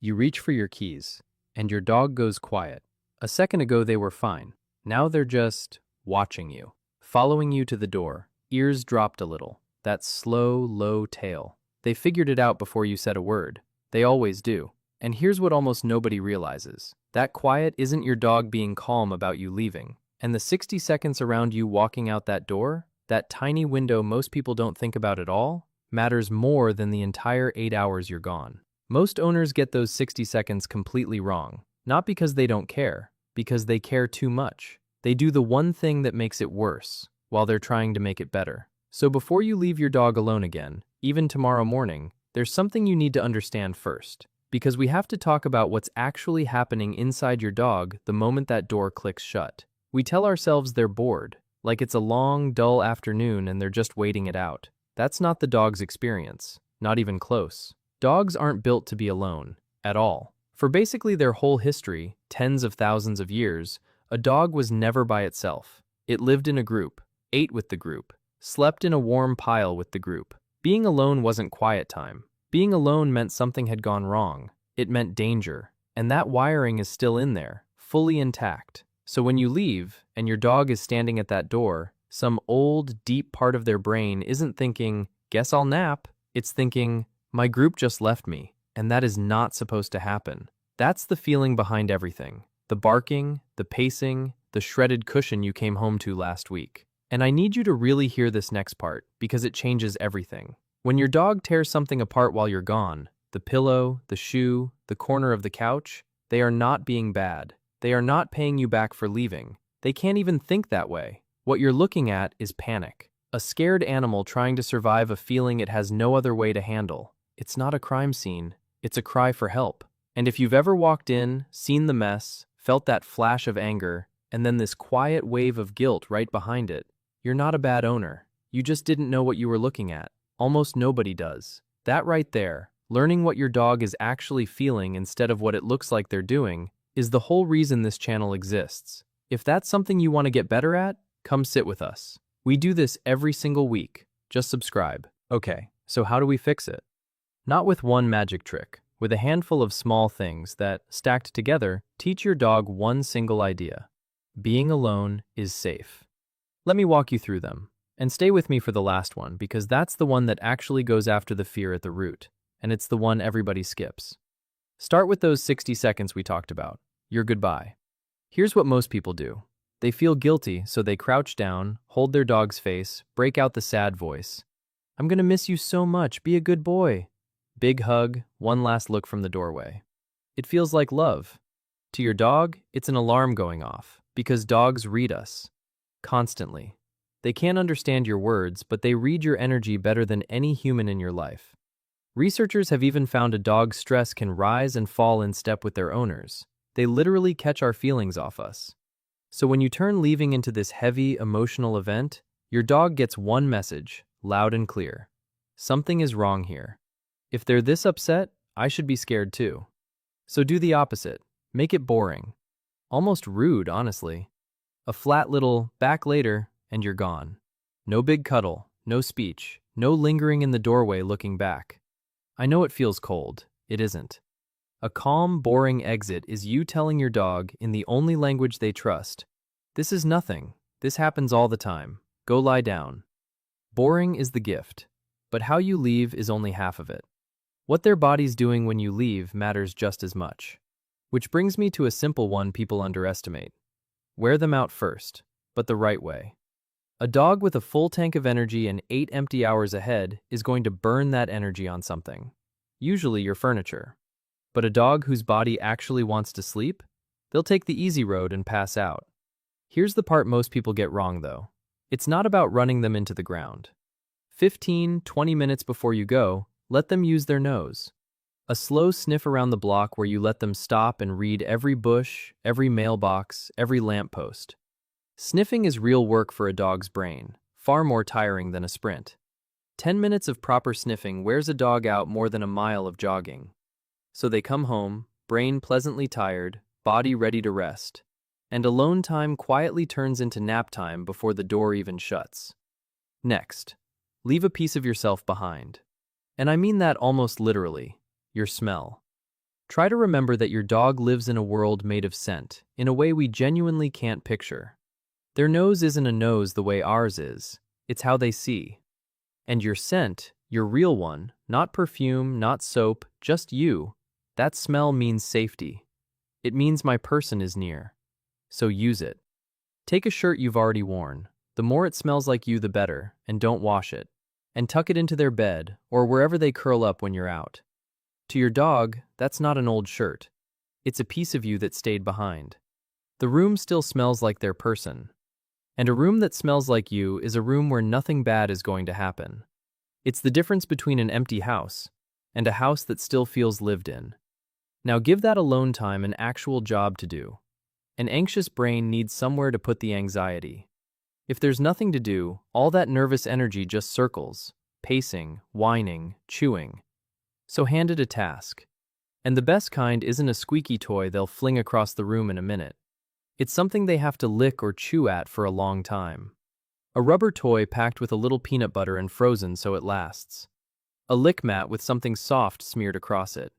You reach for your keys, and your dog goes quiet. A second ago they were fine. Now they're just watching you, following you to the door, ears dropped a little, that slow, low tail. They figured it out before you said a word. They always do. And here's what almost nobody realizes. That quiet isn't your dog being calm about you leaving. And the 60 seconds around you walking out that door, that tiny window most people don't think about at all, matters more than the entire 8 hours you're gone. Most owners get those 60 seconds completely wrong, not because they don't care, because they care too much. They do the one thing that makes it worse, while they're trying to make it better. So before you leave your dog alone again, even tomorrow morning, there's something you need to understand first. Because we have to talk about what's actually happening inside your dog the moment that door clicks shut. We tell ourselves they're bored, like it's a long, dull afternoon and they're just waiting it out. That's not the dog's experience, not even close. Dogs aren't built to be alone, at all. For basically their whole history, tens of thousands of years, a dog was never by itself. It lived in a group, ate with the group, slept in a warm pile with the group. Being alone wasn't quiet time. Being alone meant something had gone wrong. It meant danger, and that wiring is still in there, fully intact. So when you leave, and your dog is standing at that door, some old, deep part of their brain isn't thinking, "Guess I'll nap." It's thinking, "My group just left me," and that is not supposed to happen. That's the feeling behind everything. The barking, the pacing, the shredded cushion you came home to last week. And I need you to really hear this next part, because it changes everything. When your dog tears something apart while you're gone, the pillow, the shoe, the corner of the couch, they are not being bad. They are not paying you back for leaving. They can't even think that way. What you're looking at is panic. A scared animal trying to survive a feeling it has no other way to handle. It's not a crime scene. It's a cry for help. And if you've ever walked in, seen the mess, felt that flash of anger, and then this quiet wave of guilt right behind it, you're not a bad owner. You just didn't know what you were looking at. Almost nobody does. That right there, learning what your dog is actually feeling instead of what it looks like they're doing, is the whole reason this channel exists. If that's something you want to get better at, come sit with us. We do this every single week. Just subscribe. Okay, so how do we fix it? Not with one magic trick, with a handful of small things that, stacked together, teach your dog one single idea. Being alone is safe. Let me walk you through them. And stay with me for the last one, because that's the one that actually goes after the fear at the root, and it's the one everybody skips. Start with those 60 seconds we talked about, your goodbye. Here's what most people do. They feel guilty, so they crouch down, hold their dog's face, break out the sad voice. "I'm gonna miss you so much, be a good boy." Big hug, one last look from the doorway. It feels like love. To your dog, it's an alarm going off, because dogs read us. Constantly. They can't understand your words, but they read your energy better than any human in your life. Researchers have even found a dog's stress can rise and fall in step with their owners. They literally catch our feelings off us. So when you turn leaving into this heavy, emotional event, your dog gets one message, loud and clear. Something is wrong here. If they're this upset, I should be scared too. So do the opposite. Make it boring. Almost rude, honestly. A flat little, "back later," and you're gone. No big cuddle, no speech, no lingering in the doorway looking back. I know it feels cold. It isn't. A calm, boring exit is you telling your dog, in the only language they trust, "This is nothing. This happens all the time. Go lie down." Boring is the gift, but how you leave is only half of it. What their body's doing when you leave matters just as much. Which brings me to a simple one people underestimate. Wear them out first, but the right way. A dog with a full tank of energy and 8 empty hours ahead is going to burn that energy on something, usually your furniture. But a dog whose body actually wants to sleep, they'll take the easy road and pass out. Here's the part most people get wrong, though. It's not about running them into the ground. 15-20 minutes before you go, let them use their nose. A slow sniff around the block where you let them stop and read every bush, every mailbox, every lamppost. Sniffing is real work for a dog's brain, far more tiring than a sprint. 10 minutes of proper sniffing wears a dog out more than a mile of jogging. So they come home, brain pleasantly tired, body ready to rest. And alone time quietly turns into nap time before the door even shuts. Next, leave a piece of yourself behind. And I mean that almost literally, your smell. Try to remember that your dog lives in a world made of scent, in a way we genuinely can't picture. Their nose isn't a nose the way ours is, it's how they see. And your scent, your real one, not perfume, not soap, just you, that smell means safety. It means my person is near. So use it. Take a shirt you've already worn. The more it smells like you, the better, and don't wash it. And tuck it into their bed, or wherever they curl up when you're out. To your dog, that's not an old shirt. It's a piece of you that stayed behind. The room still smells like their person. And a room that smells like you is a room where nothing bad is going to happen. It's the difference between an empty house and a house that still feels lived in. Now give that alone time an actual job to do. An anxious brain needs somewhere to put the anxiety. If there's nothing to do, all that nervous energy just circles, pacing, whining, chewing. So hand it a task. And the best kind isn't a squeaky toy they'll fling across the room in a minute. It's something they have to lick or chew at for a long time. A rubber toy packed with a little peanut butter and frozen so it lasts. A lick mat with something soft smeared across it.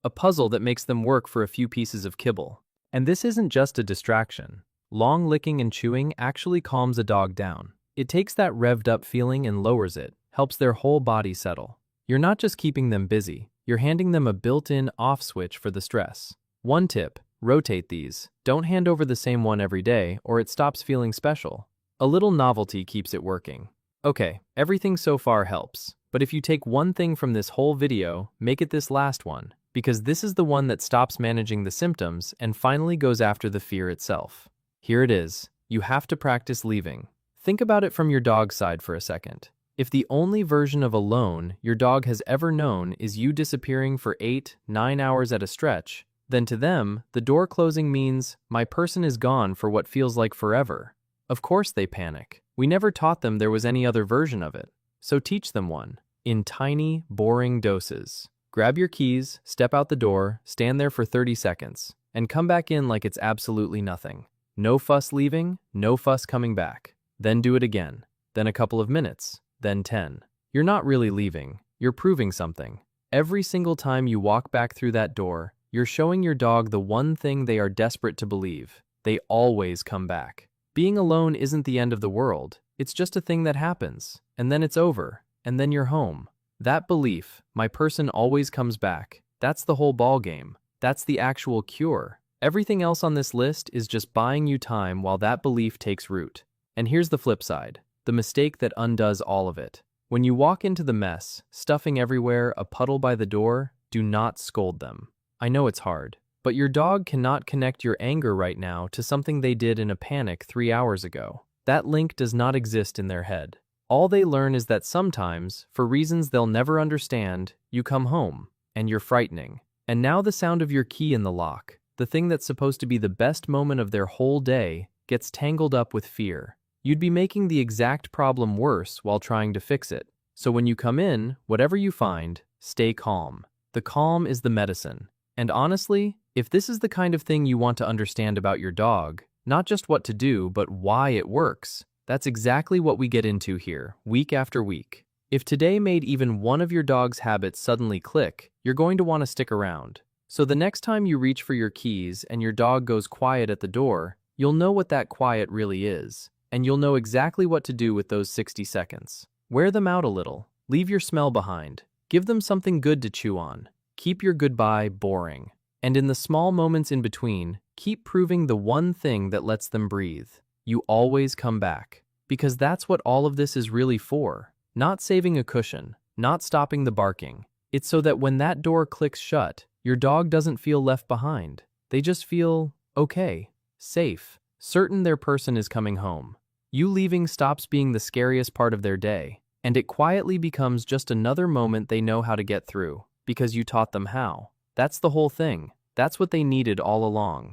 A puzzle that makes them work for a few pieces of kibble. And this isn't just a distraction. Long licking and chewing actually calms a dog down. It takes that revved up feeling and lowers it, helps their whole body settle. You're not just keeping them busy, you're handing them a built-in off switch for the stress. One tip, rotate these. Don't hand over the same one every day or it stops feeling special. A little novelty keeps it working. Okay, everything so far helps, but if you take one thing from this whole video, make it this last one, because this is the one that stops managing the symptoms and finally goes after the fear itself. Here it is. You have to practice leaving. Think about it from your dog's side for a second. If the only version of alone your dog has ever known is you disappearing for 8-9 hours at a stretch, then to them, the door closing means my person is gone for what feels like forever. Of course they panic. We never taught them there was any other version of it. So teach them one. In tiny, boring doses. Grab your keys, step out the door, stand there for 30 seconds, and come back in like it's absolutely nothing. No fuss leaving, no fuss coming back. Then do it again. Then a couple of minutes. Then 10. You're not really leaving. You're proving something. Every single time you walk back through that door, you're showing your dog the one thing they are desperate to believe. They always come back. Being alone isn't the end of the world. It's just a thing that happens. And then it's over. And then you're home. That belief, my person always comes back, that's the whole ball game. That's the actual cure. Everything else on this list is just buying you time while that belief takes root. And here's the flip side, the mistake that undoes all of it. When you walk into the mess, stuffing everywhere, a puddle by the door, do not scold them. I know it's hard, but your dog cannot connect your anger right now to something they did in a panic 3 hours ago. That link does not exist in their head. All they learn is that sometimes, for reasons they'll never understand, you come home, and you're frightening. And now the sound of your key in the lock, the thing that's supposed to be the best moment of their whole day, gets tangled up with fear. You'd be making the exact problem worse while trying to fix it. So when you come in, whatever you find, stay calm. The calm is the medicine. And honestly, if this is the kind of thing you want to understand about your dog, not just what to do, but why it works, that's exactly what we get into here, week after week. If today made even one of your dog's habits suddenly click, you're going to want to stick around. So the next time you reach for your keys and your dog goes quiet at the door, you'll know what that quiet really is. And you'll know exactly what to do with those 60 seconds. Wear them out a little. Leave your smell behind. Give them something good to chew on. Keep your goodbye boring. And in the small moments in between, keep proving the one thing that lets them breathe. You always come back. Because that's what all of this is really for. Not saving a cushion. Not stopping the barking. It's so that when that door clicks shut, your dog doesn't feel left behind. They just feel okay, safe, certain their person is coming home. You leaving stops being the scariest part of their day, and it quietly becomes just another moment they know how to get through, because you taught them how. That's the whole thing. That's what they needed all along.